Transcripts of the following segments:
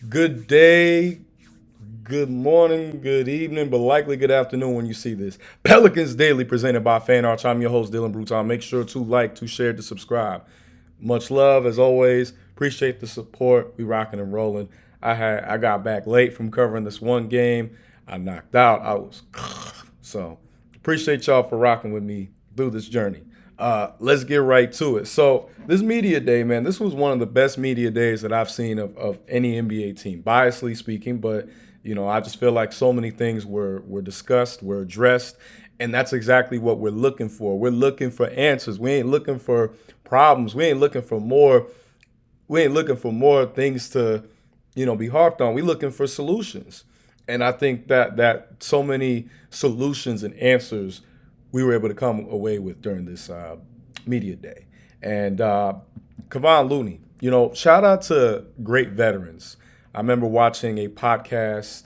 Good day, good morning, good evening, but likely good afternoon when you see this. Pelicans Daily presented by Fan Arch. I'm your host, Dylan Bruton. Make sure to like, to share, to subscribe. Much love as always. Appreciate the support. We rocking and rolling. I got back late from covering this one game. I knocked out. I was so appreciate y'all for rocking with me through this journey. Let's get right to it. So this media day, man, this was one of the best media days that I've seen of any NBA team, biasly speaking. But I just feel like so many things were discussed, were addressed, and that's exactly what we're looking for. We're looking for answers. We ain't looking for problems. We ain't looking for more. We ain't looking for more things to, be harped on. We looking for solutions, and I think that so many solutions and answers we were able to come away with during this media day. And Kevon Looney, shout out to great veterans. I remember watching a podcast.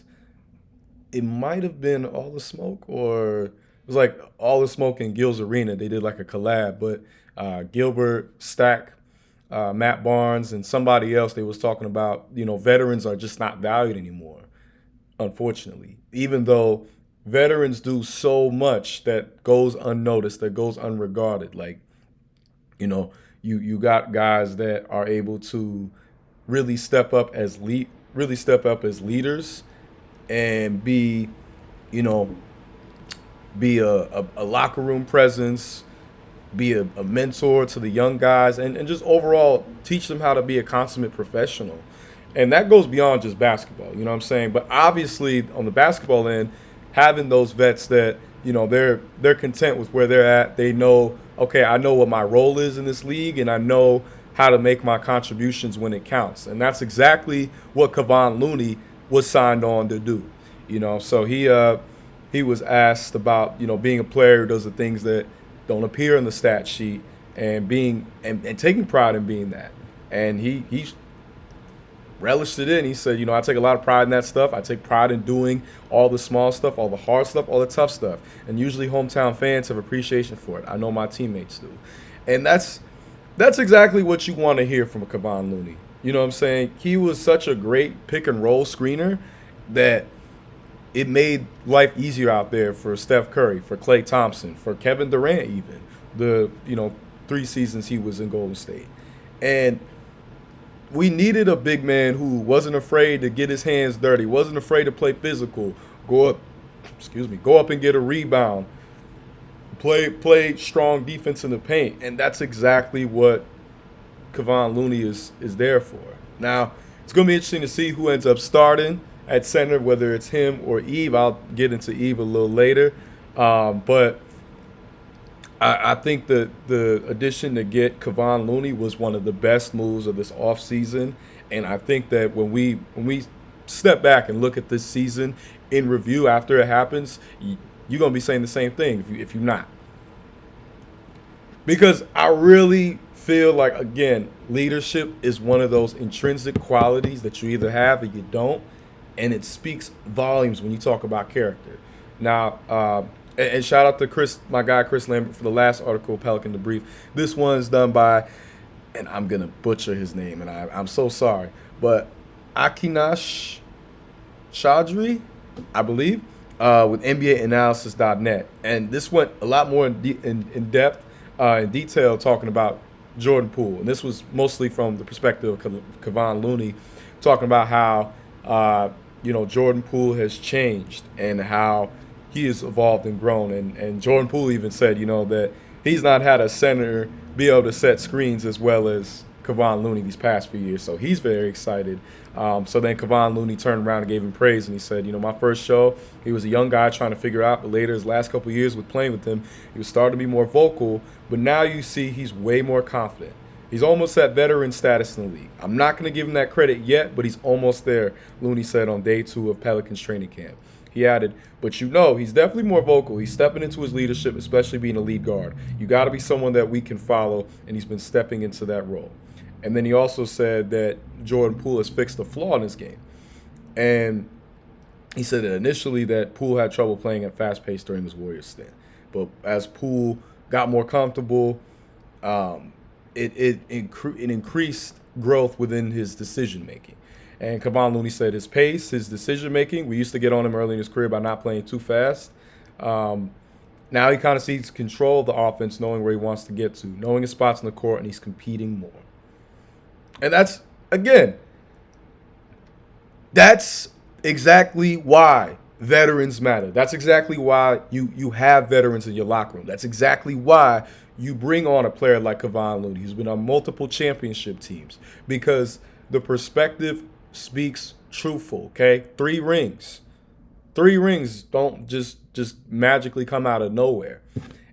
It might have been All the Smoke, or it was like All the Smoke and Gil's Arena. They did like a collab, but Gilbert, Stack, Matt Barnes, and somebody else, they was talking about, veterans are just not valued anymore, unfortunately. Even though veterans do so much that goes unnoticed, that goes unregarded. Like, you got guys that are able to really step up as leaders and you know, be a locker room presence, be a mentor to the young guys, and just overall teach them how to be a consummate professional. And that goes beyond just basketball, you know what I'm saying? But obviously on the basketball end, having those vets that, they're content with where they're at. They know, okay, I know what my role is in this league and I know how to make my contributions when it counts. And that's exactly what Kevon Looney was signed on to do. So he was asked about, being a player who does the things that don't appear in the stat sheet and being and taking pride in being that. And he relished it in. He said, I take a lot of pride in that stuff. I take pride in doing all the small stuff, all the hard stuff, all the tough stuff. And usually hometown fans have appreciation for it. I know my teammates do. And that's exactly what you want to hear from a Kevon Looney. You know what I'm saying? He was such a great pick and roll screener that it made life easier out there for Steph Curry, for Klay Thompson, for Kevin Durant even. The, 3 seasons he was in Golden State. And we needed a big man who wasn't afraid to get his hands dirty, wasn't afraid to play physical, go up and get a rebound, play strong defense in the paint, and that's exactly what Kevon Looney is there for. Now, it's going to be interesting to see who ends up starting at center, whether it's him or Yves. I'll get into Yves a little later, but I think that the addition to get Kevon Looney was one of the best moves of this offseason. And I think that when we step back and look at this season in review after it happens, you're going to be saying the same thing if you're not. Because I really feel like, again, leadership is one of those intrinsic qualities that you either have or you don't. And it speaks volumes when you talk about character. Now, and shout out to Chris, my guy Chris Lambert, for the last article, Pelican Debrief. This one's done by, and I'm gonna butcher his name, and I'm so sorry, but Akinash Chaudhry, I believe, with NBAanalysis.net. And this went a lot more in depth, in detail, talking about Jordan Poole. And this was mostly from the perspective of Kevon Looney, talking about how Jordan Poole has changed and how he has evolved and grown. And Jordan Poole even said, that he's not had a center be able to set screens as well as Kevon Looney these past few years. So he's very excited. So then Kevon Looney turned around and gave him praise. And he said, my first show, he was a young guy trying to figure out. But later, his last couple of years with playing with him, he was starting to be more vocal. But now you see he's way more confident. He's almost at veteran status in the league. I'm not going to give him that credit yet, but he's almost there, Looney said on day 2 of Pelicans training camp. He added, but he's definitely more vocal. He's stepping into his leadership, especially being a lead guard. You got to be someone that we can follow, and he's been stepping into that role. And then he also said that Jordan Poole has fixed a flaw in his game. And he said that initially that Poole had trouble playing at fast pace during his Warriors stint. But as Poole got more comfortable, it increased growth within his decision making. And Kevon Looney said his pace, his decision making. We used to get on him early in his career by not playing too fast. Um, Now he kind of sees control of the offense, knowing where he wants to get to, knowing his spots in the court, and he's competing more. And again, that's exactly why veterans matter. That's exactly why you have veterans in your locker room. That's exactly why you bring on a player like Kevon Looney, who's been on multiple championship teams, because the perspective speaks truthful, okay? 3 rings. 3 rings don't just magically come out of nowhere.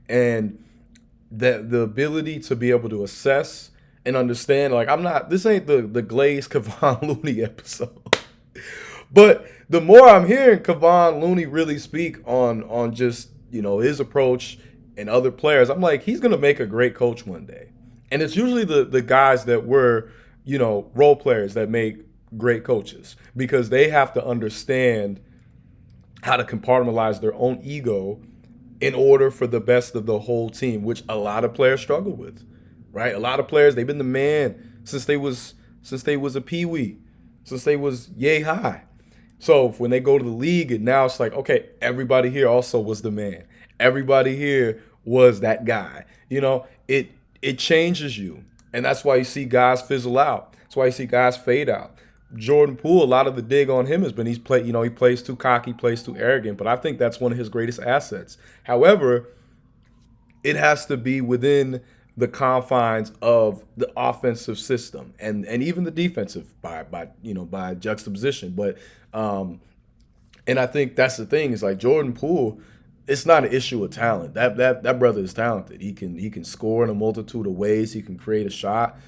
And the ability to be able to assess and understand, like, this ain't the glazed Kevon Looney episode. But the more I'm hearing Kevon Looney really speak on just, his approach and other players, I'm like, he's gonna make a great coach one day. And it's usually the guys that were, role players that make great coaches, because they have to understand how to compartmentalize their own ego in order for the best of the whole team, which a lot of players struggle with, right? A lot of players, they've been the man since they was a peewee, since they was yay high. So when they go to the league, and now it's like, okay, everybody here also was the man. Everybody here was that guy. It changes you, and that's why you see guys fizzle out. That's why you see guys fade out. Jordan Poole, a lot of the dig on him has been he plays too cocky, plays too arrogant, but I think that's one of his greatest assets. However, it has to be within the confines of the offensive system and even the defensive by juxtaposition. But and I think that's the thing, is like Jordan Poole, it's not an issue of talent. That brother is talented. He can score in a multitude of ways. He can create a shot,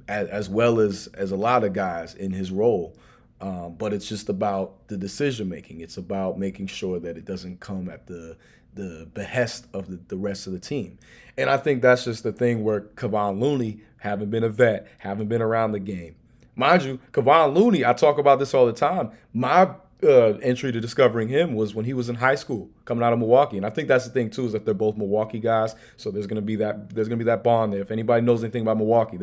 as well as a lot of guys in his role. But it's just about the decision making. It's about making sure that it doesn't come at the behest of the rest of the team. And I think that's just the thing where Kevon Looney, having been a vet, having been around the game. Mind you, Kevon Looney, I talk about this all the time. My entry to discovering him was when he was in high school, coming out of Milwaukee. And I think that's the thing too, is that they're both Milwaukee guys. So there's gonna be that bond there. If anybody knows anything about Milwaukee,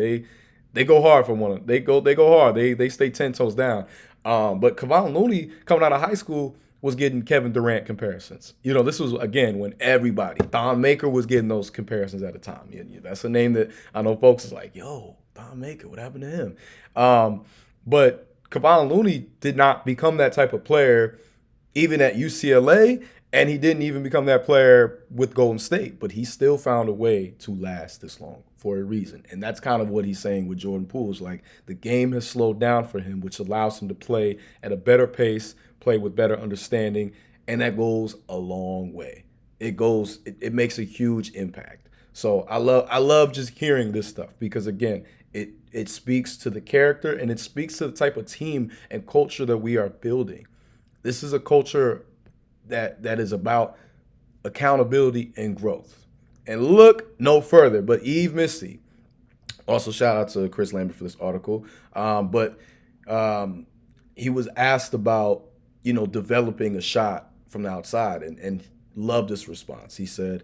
they go hard for one. They go hard. They stay 10 toes down. But Kevon Looney, coming out of high school, was getting Kevin Durant comparisons. This was, again, when Thon Maker was getting those comparisons at the time. That's a name that I know folks is like, yo, Thon Maker, what happened to him? But Kevon Looney did not become that type of player even at UCLA, and he didn't even become that player with Golden State, but he still found a way to last this long for a reason. And that's kind of what he's saying with Jordan Poole. Is like the game has slowed down for him, which allows him to play at a better pace, play with better understanding, and that goes a long way. It makes a huge impact. So I love just hearing this stuff, because again, it speaks to the character, and it speaks to the type of team and culture that we are building. This is a culture that is about accountability and growth. And look no further but Yves Missi. Also, shout out to Chris Lambert for this article. But he was asked about, developing a shot from the outside, and loved this response. He said,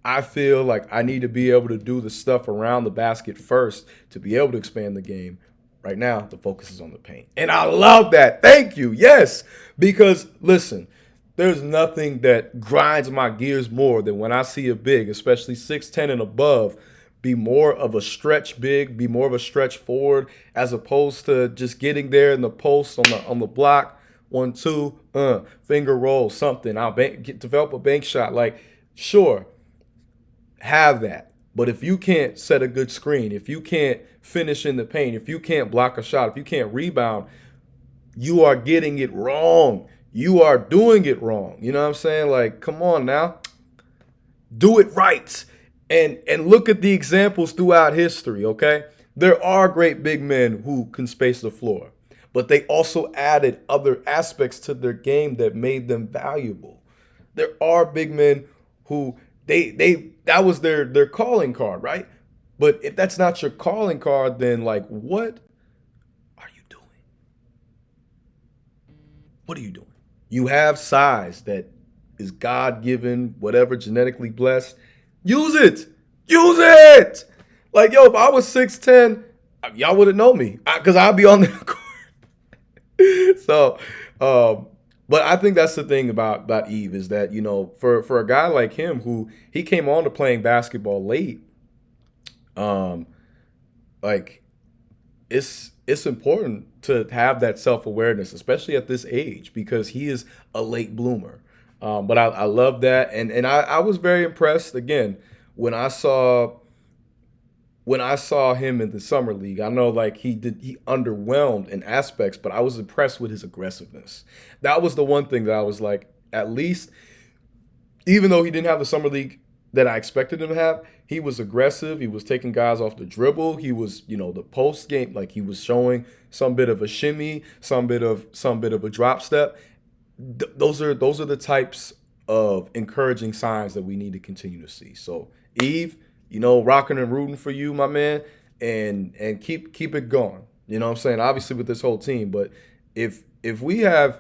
I feel like I need to be able to do the stuff around the basket first to be able to expand the game. Right now, the focus is on the paint. And I love that. Thank you. Yes. Because, listen, there's nothing that grinds my gears more than when I see a big, especially 6'10" and above, be more of a stretch big, be more of a stretch forward, as opposed to just getting there in the post on the block, 1-2, finger roll, something. I'll develop a bank shot. Like, sure, have that. But if you can't set a good screen, if you can't finish in the paint, if you can't block a shot, if you can't rebound, you are getting it wrong. You are doing it wrong. You know what I'm saying? Like, come on now. Do it right. And look at the examples throughout history, okay? There are great big men who can space the floor, but they also added other aspects to their game that made them valuable. There are big men who that was their calling card, right? But if that's not your calling card, then like, what are you doing? What are you doing? You have size that is God-given, whatever, genetically blessed. Use it. Use it. Like, yo, if I was 6'10", y'all wouldn't know me, because I'd be on the court. So, um, but I think that's the thing about Eve is that for a guy like him who he came on to playing basketball late, um, like it's important to have that self awareness, especially at this age, because he is a late bloomer. But I love that, and I was very impressed again when I saw him in the summer league. I know like he underwhelmed in aspects, but I was impressed with his aggressiveness. That was the one thing that I was like, at least even though he didn't have the summer league that I expected him to have, he was aggressive. He was taking guys off the dribble. He was, the post game, like he was showing some bit of a shimmy, some bit of a drop step. Those are the types of encouraging signs that we need to continue to see. So Eve, rocking and rooting for you, my man, and keep it going. You know what I'm saying? Obviously with this whole team, but if we have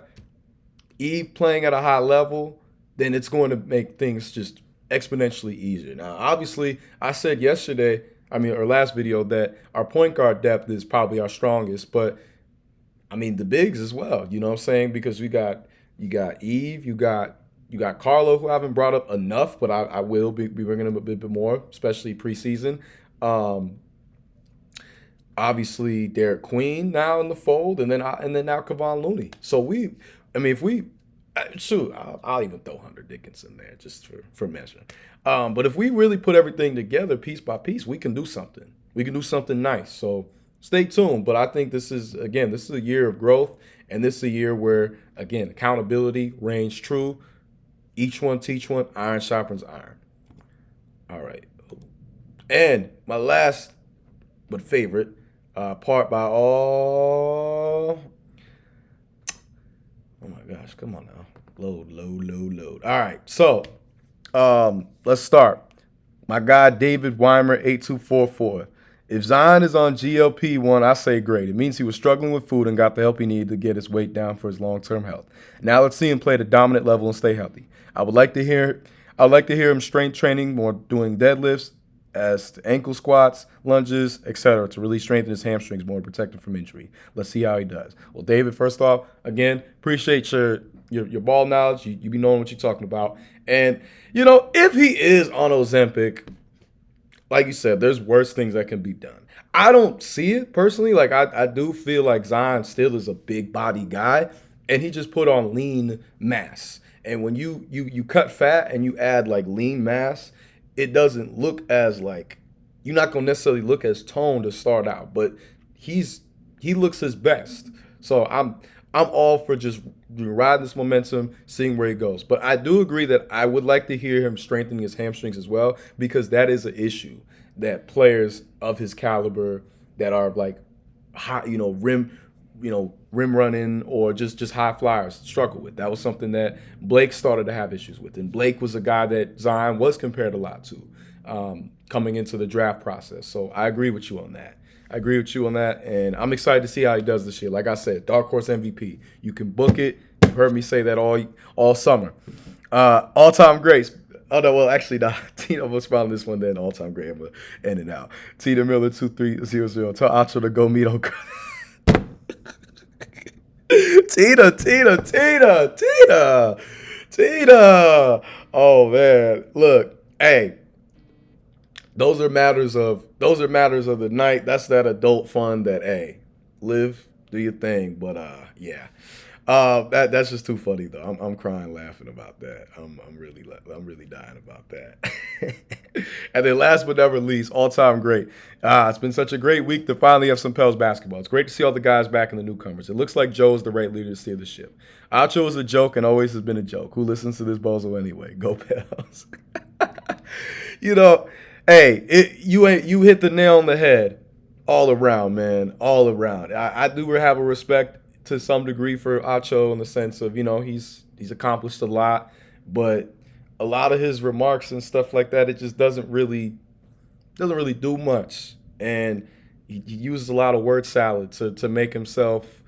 Eve playing at a high level, then it's going to make things just exponentially easier. Now, obviously, I said yesterday, or last video, that our point guard depth is probably our strongest, but the bigs as well. You know what I'm saying? Because you got Eve, you got Carlo, who I haven't brought up enough, but I will be bringing him a bit more, especially preseason. Um, Obviously Derek Queen now in the fold, and then now Kevon Looney. So if we shoot, I'll even throw Hunter Dickinson there just for measure. But if we really put everything together piece by piece, we can do something. We can do something nice. So stay tuned. But I think this is a year of growth, and this is a year where again accountability reigns true. Each one teach one. Iron sharpens iron. All right. And my last but favorite part by all. Oh my gosh, come on now. Load. All right, so let's start. My guy David Weimer 8244. If Zion is on GLP-1, I say great. It means he was struggling with food and got the help he needed to get his weight down for his long-term health. Now let's see him play at a dominant level and stay healthy. I'd like to hear him strength training more, doing deadlifts, as to ankle squats, lunges, etc., to really strengthen his hamstrings more and protect him from injury. Let's see how he does. Well, David, first off, again, appreciate your ball knowledge. You be knowing what you're talking about. And, if he is on Ozempic, like you said, there's worse things that can be done. I don't see it personally. Like, I do feel like Zion still is a big body guy, and he just put on lean mass. And when you cut fat and you add, like, lean mass, it doesn't look as like, you're not gonna necessarily look as toned to start out, but he looks his best. So I'm all for just riding this momentum, seeing where he goes. But I do agree that I would like to hear him strengthening his hamstrings as well, because that is an issue that players of his caliber that are like high, rim running or just high flyers struggle with. That was something that Blake started to have issues with. And Blake was a guy that Zion was compared a lot to coming into the draft process. So I agree with you on that. And I'm excited to see how he does this year. Like I said, dark horse MVP. You can book it. You've heard me say that all summer. All-time greats. Oh, no, well, actually, Tina was found this one then. All-time great. I'm going to end it out. Tina Miller 2300. Tell Acho to go meet on Tina. Oh man, look, hey, those are matters of the night. That's that adult fun that, hey, live, do your thing. But yeah, that's just too funny though. I'm crying laughing about that. I'm really dying about that. And then last but never least, all-time great. It's been such a great week to finally have some Pels basketball. It's great to see all the guys back and the newcomers. It looks like Joe is the right leader to steer the ship. Acho is a joke and always has been a joke. Who listens to this bozo anyway? Go Pels. Hey, you hit the nail on the head all around, man. All around. I do have a respect to some degree for Acho in the sense of, he's accomplished a lot, but a lot of his remarks and stuff like that, it just doesn't really do much. And he uses a lot of word salad to make himself,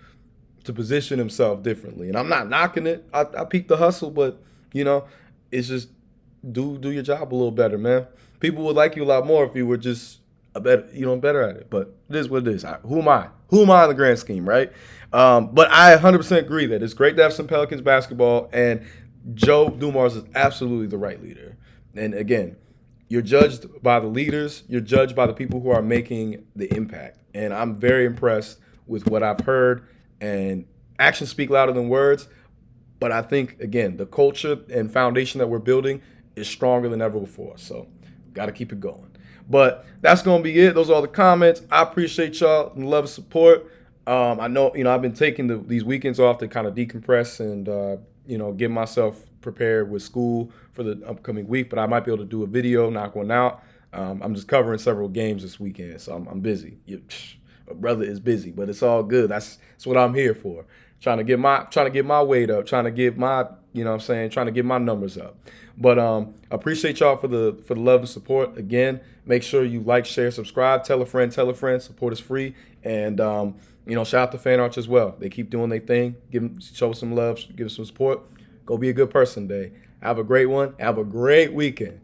to position himself differently. And I'm not knocking it. I peep the hustle, but, it's just do your job a little better, man. People would like you a lot more if you were just better at it. But it is what it is. Who am I? Who am I in the grand scheme, right? But I 100% agree that it's great to have some Pelicans basketball, and Joe Dumars is absolutely the right leader. And again, you're judged by the leaders. You're judged by the people who are making the impact. And I'm very impressed with what I've heard. And actions speak louder than words. But I think, again, the culture and foundation that we're building is stronger than ever before. So, got to keep it going. But that's going to be it. Those are all the comments. I appreciate y'all and love and support. I know, I've been taking these weekends off to kind of decompress and, get myself prepared with school for the upcoming week. But I might be able to do a video, knock one out. I'm just covering several games this weekend, so I'm busy. My brother is busy, but it's all good. That's what I'm here for. Trying to get my weight up, trying to get my, trying to get my numbers up. But appreciate y'all for the love and support. Again, make sure you like, share, subscribe, tell a friend. Support is free, and shout out to Fan Arch as well. They keep doing their thing. Show some love, give some support. Go be a good person today. Have a great one. Have a great weekend.